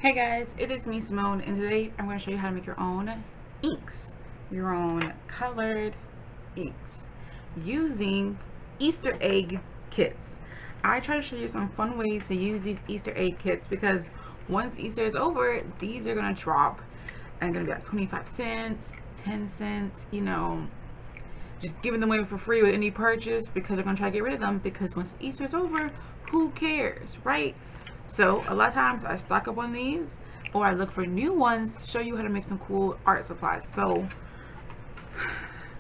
Hey guys, it is me Simone, and today I'm going to show you how to make your own inks, your own colored inks using Easter egg kits. I try to show you some fun ways to use these Easter egg kits because once Easter is over, these are going to drop and going to be like 25 cents, 10 cents, just giving them away for free with any purchase because they're going to try to get rid of them because once Easter is over, who cares, right? So a lot of times I stock up on these or I look for new ones to show you how to make some cool art supplies. So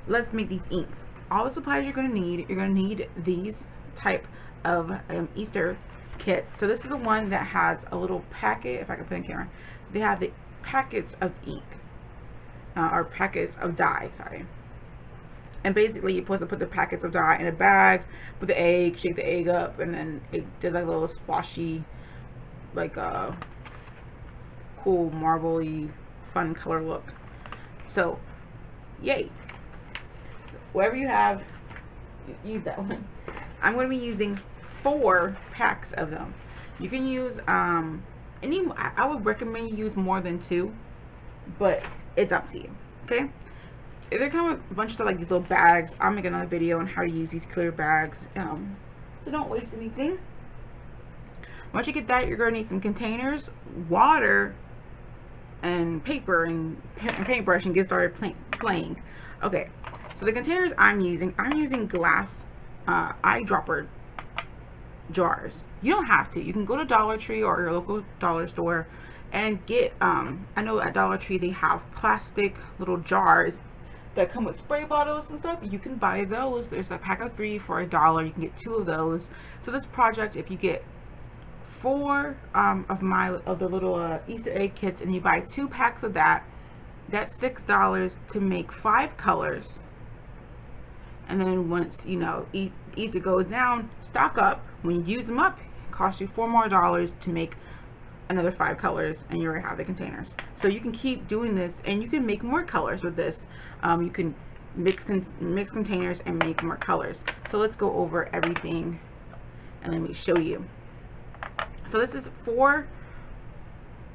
let's make these inks. All the supplies you're going to need these type of Easter kit. So this is the one that has a little packet, if I can put in camera. They have the packets of ink or packets of dye, sorry. And basically you're supposed to put the packets of dye in a bag, put the egg, shake the egg up, and then it does like a little splashy, like a cool marbly fun color look. So yay, so whatever you have, use that one. I'm going to be using 4 packs of them. You can use I would recommend you use more than 2, but it's up to you. Okay, they come with a bunch of stuff like these little bags. I'll make another video on how to use these clear bags, so don't waste anything. Once you get that, you're going to need some containers, water, and paper and paintbrush, and get started playing. Okay, so the containers I'm using glass eyedropper jars. You don't have to. You can go to Dollar Tree or your local dollar store and get I know at Dollar Tree they have plastic little jars that come with spray bottles and stuff. You can buy those. There's a pack of 3 for $1. You can get 2 of those. So this project, if you get 4 of the little Easter egg kits and you buy 2 packs of that, that's $6 to make 5 colors. And then once Easter goes down, stock up. When you use them up, it costs you $4 more to make another 5 colors, and you already have the containers. So you can keep doing this, and you can make more colors with this. You can mix containers and make more colors. So let's go over everything and let me show you. So this is 4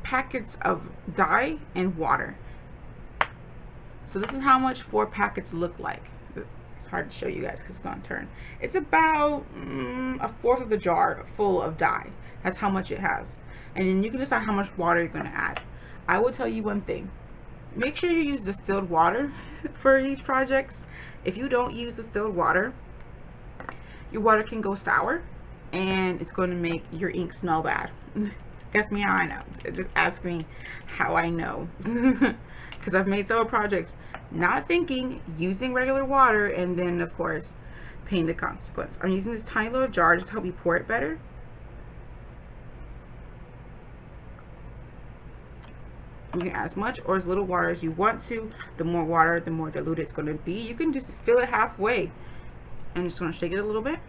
packets of dye and water. So this is how much 4 packets look like. It's hard to show you guys because it's going to turn. It's about 1/4 of the jar full of dye. That's how much it has. And then you can decide how much water you're going to add. I will tell you one thing. Make sure you use distilled water for these projects. If you don't use distilled water, your water can go sour and it's going to make your ink smell bad. Guess me how I know. Just ask me how I know. Because I've made several projects not thinking, using regular water, and then of course paying the consequence. I'm using this tiny little jar just to help me pour it better. You can add as much or as little water as you want to. The more water, the more diluted it's going to be. You can just fill it halfway. I'm just going to shake it a little bit.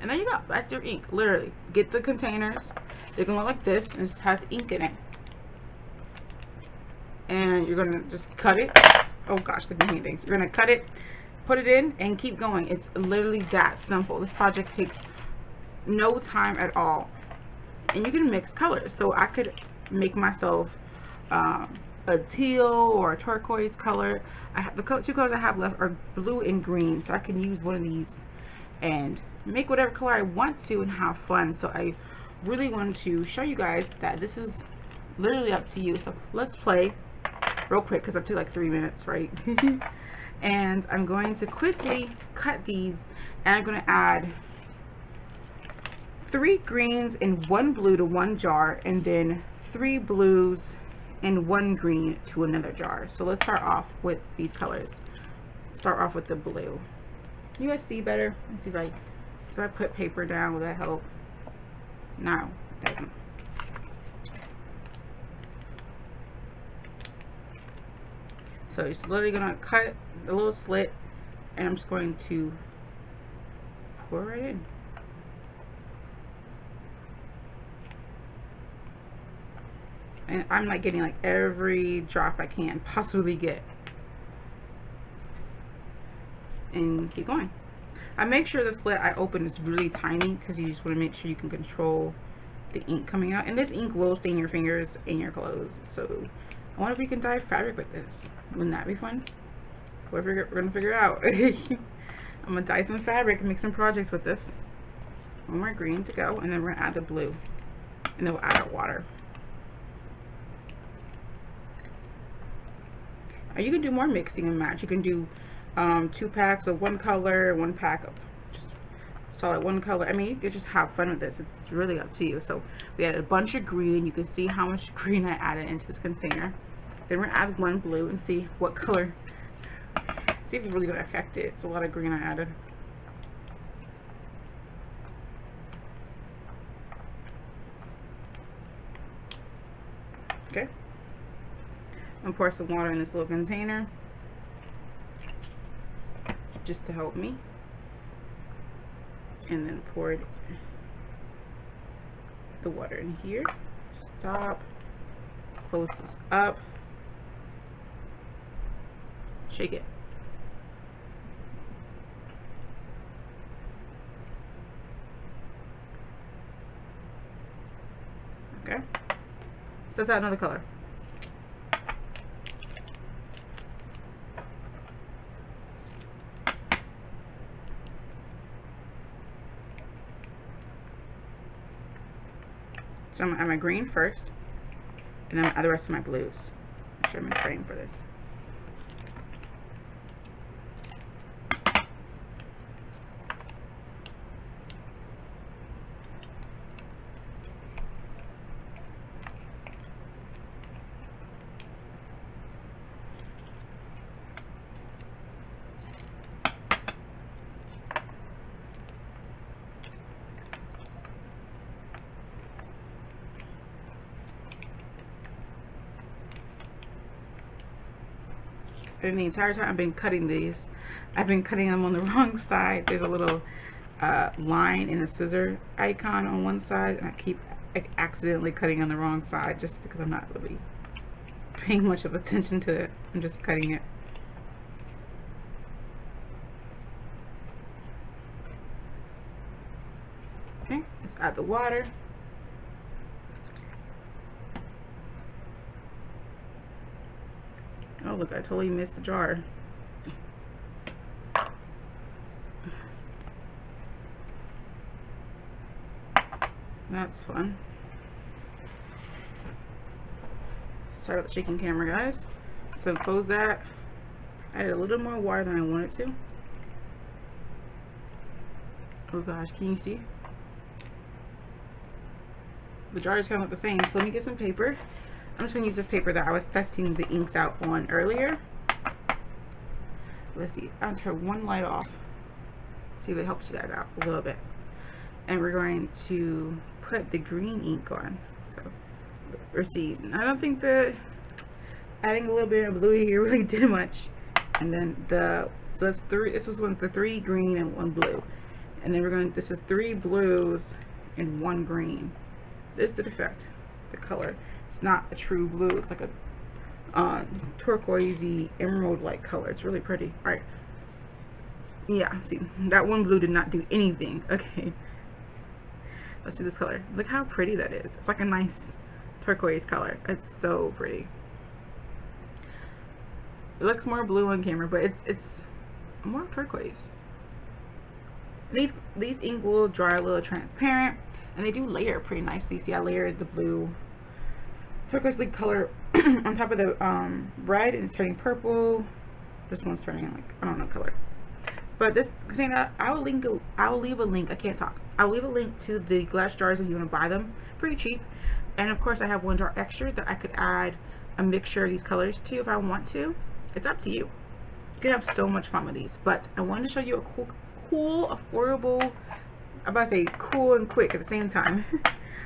And there you go. That's your ink, literally. Get the containers. They're going to look like this, and it has ink in it. And you're going to just cut it. Oh gosh, the green things. You're going to cut it, put it in, and keep going. It's literally that simple. This project takes no time at all. And you can mix colors. So I could make myself a teal or a turquoise color. The 2 colors I have left are blue and green, so I can use one of these and make whatever color I want to and have fun. So I really want to show you guys that this is literally up to you. So let's play real quick because it took like 3 minutes, right? And I'm going to quickly cut these, and I'm going to add 3 greens and 1 blue to one jar, and then 3 blues and 1 green to another jar. So let's start off with these colors. Start off with the blue. You guys see better? Let's see if I put paper down, will that help? No, it doesn't. So it's literally gonna cut a little slit, and I'm just going to pour right in. And I'm like getting like every drop I can possibly get. And keep going. I make sure the slit I open is really tiny because you just want to make sure you can control the ink coming out. And this ink will stain your fingers and your clothes. So I wonder if we can dye fabric with this. Wouldn't that be fun? We're gonna figure out. I'm gonna dye some fabric and make some projects with this. One more green to go, and then we're gonna add the blue, and then we'll add our water. You can do more mixing and match. You can do 2 packs of one color, 1 pack of just solid one color. I mean, you can just have fun with this. It's really up to you. So we added a bunch of green. You can see how much green I added into this container. Then we're gonna add 1 blue and see what color. See if it's really gonna affect it. It's a lot of green I added. Okay. And pour some water in this little container just to help me, and then pour the water in here. Stop, close this up, shake it. Okay, so let's add another color. So I'm gonna add my green first, and then I'm gonna add the rest of my blues. Make sure I'm in frame for this. And the entire time I've been cutting these, I've been cutting them on the wrong side. There's a little line and a scissor icon on one side, and I keep accidentally cutting on the wrong side just because I'm not really paying much of attention to it. I'm just cutting it. Okay, let's add the water. Oh look, I totally missed the jar. That's fun. Sorry about the shaking camera, guys. So close that. I added a little more water than I wanted to. Oh gosh, can you see? The jars kind of look the same. So let me get some paper. I'm just going to use this paper that I was testing the inks out on earlier. Let's see. I'll turn one light off. See if it helps you guys out a little bit. And we're going to put the green ink on. So, let's see. I don't think that adding a little bit of blue here really did much. And then so that's 3. This one's the 3 green and 1 blue. And then this is 3 blues and 1 green. This did affect the color. It's not a true blue. It's like a turquoisey emerald like color. It's really pretty. All right. Yeah, see, that 1 blue did not do anything. Okay. Let's see this color. Look how pretty that is. It's like a nice turquoise color. It's so pretty. It looks more blue on camera, but it's more turquoise. These ink will dry a little transparent, and they do layer pretty nicely. See, I layered the blue turquoise color on top of the red, and it's turning purple. This one's turning like, I don't know color. But this container, I will leave a link. I can't talk. I'll leave a link to the glass jars if you want to buy them. Pretty cheap. And of course I have 1 jar extra that I could add a mixture of these colors to if I want to. It's up to you. You can have so much fun with these. But I wanted to show you a cool, affordable, I'm about to say cool and quick at the same time,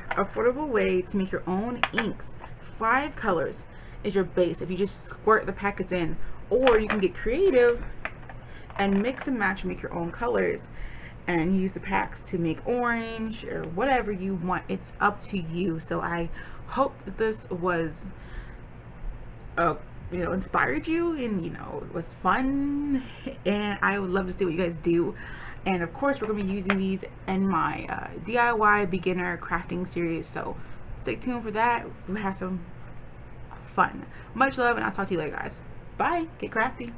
affordable way to make your own inks. 5 colors is your base if you just squirt the packets in, or you can get creative and mix and match and make your own colors and use the packs to make orange or whatever you want. It's up to you. So I hope that this was a inspired you and was fun, and I would love to see what you guys do. And of course we're going to be using these in my DIY beginner crafting series, so stay tuned for that. We have some fun. Much love, and I'll talk to you later, guys. Bye. Get crafty.